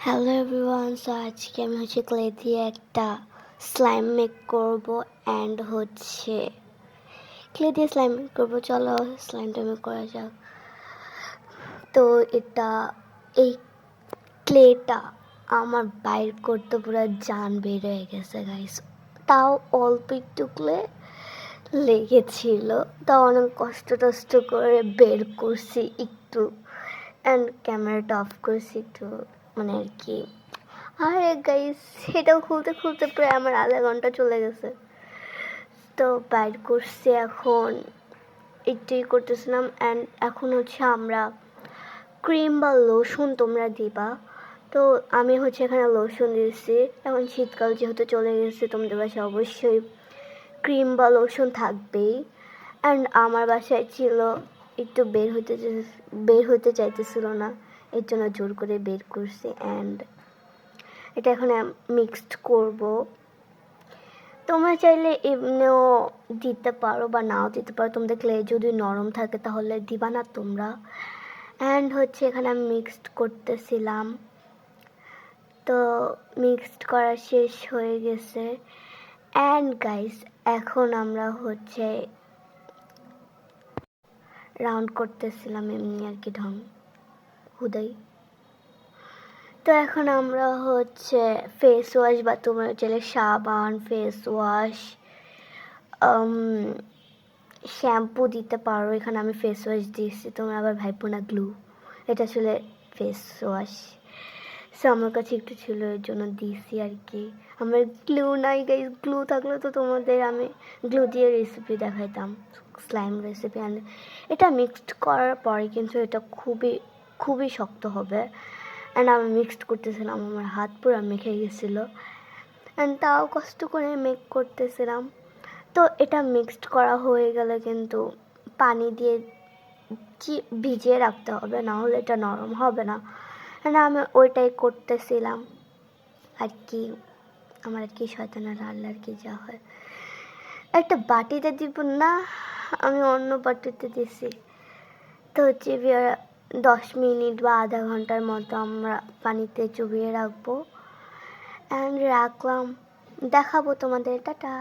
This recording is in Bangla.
হ্যালো এভরিওয়ান, সো আজকে আমি ক্লে দিয়ে একটা স্লাইম মেক করব অ্যান্ড ক্লে দিয়ে স্লাইম মেক করবো। চলো স্লাইমটা মেক করা যাক। তো এই ক্লেটা আমার বাইর করতে পুরো জান বের হয়ে গেছে গাইস। তাও অল্প একটু ক্লে লেগেছিল, তাও অনেক কষ্ট করে বের করছি একটু, অ্যান্ড ক্যামেরাটা অফ করছি একটু, মানে আর কি। আরে গাইস, সেটাও খুলতে প্রায় আমার আধা ঘন্টা চলে গেছে। তো বাইর করছি, এখন একটুই করতেছিলাম। অ্যান্ড এখন আমরা ক্রিম বা লোশন তোমরা দিবা। তো আমি এখানে লোশন দিয়েছি। এখন শীতকাল যেহেতু চলে গেছে, তোমাদের বাসায় অবশ্যই ক্রিম বা লোশন থাকবেই। অ্যান্ড আমার বাসায় ছিল, একটু বের হতে চাইতেছিল না, এর জন্য জোর করে বের করছি। অ্যান্ড এটা এখন মিক্সড করব। তোমরা চাইলে এমনিও দিতে পারো বা নাও দিতে পারো, তোমাদের ক্লে যদি নরম থাকে তাহলে দিবা না তোমরা। অ্যান্ড এখানে আমি মিক্সড করতেছিলাম। তো মিক্সড করা শেষ হয়ে গেছে। অ্যান্ড গাইস, এখন আমরা রাউন্ড করতেছিলাম এমনি আর কি, ঢং হুদাই। তো এখন আমরা ফেস ওয়াশ বা তোমরা চাইলে সাবান, ফেস ওয়াশ, শ্যাম্পু দিতে পারো। এখানে আমি ফেস ওয়াশ দিয়েছি, তোমরা আবার ভাইবো না গ্লু, এটা আসলে ফেস ওয়াশ। সো আমার কাছে একটু ছিল, এর জন্য দিয়েছি আর কি। আমার গ্লু নাই গাইস, গ্লু থাকলে তো তোমাদের আমি গ্লু দিয়ে রেসিপি দেখাইতাম, স্লাইম রেসিপি। অ্যান্ড এটা মিক্সড করার পরে কিন্তু এটা খুবই শক্ত হবে। অ্যান্ড আমি মিক্সড করতেছিলাম, আমার হাত পুরো মেখে গেছিলো। অ্যান্ড তাও কষ্ট করে মেক করতেছিলাম। তো এটা মিক্সড করা হয়ে গেলে কিন্তু পানি দিয়ে ভিজিয়ে রাখতে হবে, না হলে এটা নরম হবে না। অ্যান্ড আমি ওইটাই করতেছিলাম আর কি। আমার আর কি শয়তানের আল্লাহ আর কি যা হয়। একটা বাটিতে দিব না, আমি অন্য বাটিতে দিছি। তো 10 মিনিট বা আধা ঘন্টার মতো আমরা পানিতে চুবিয়ে রাখবো। অ্যান্ড রাখলাম, দেখাবো তোমাদের। টাটা।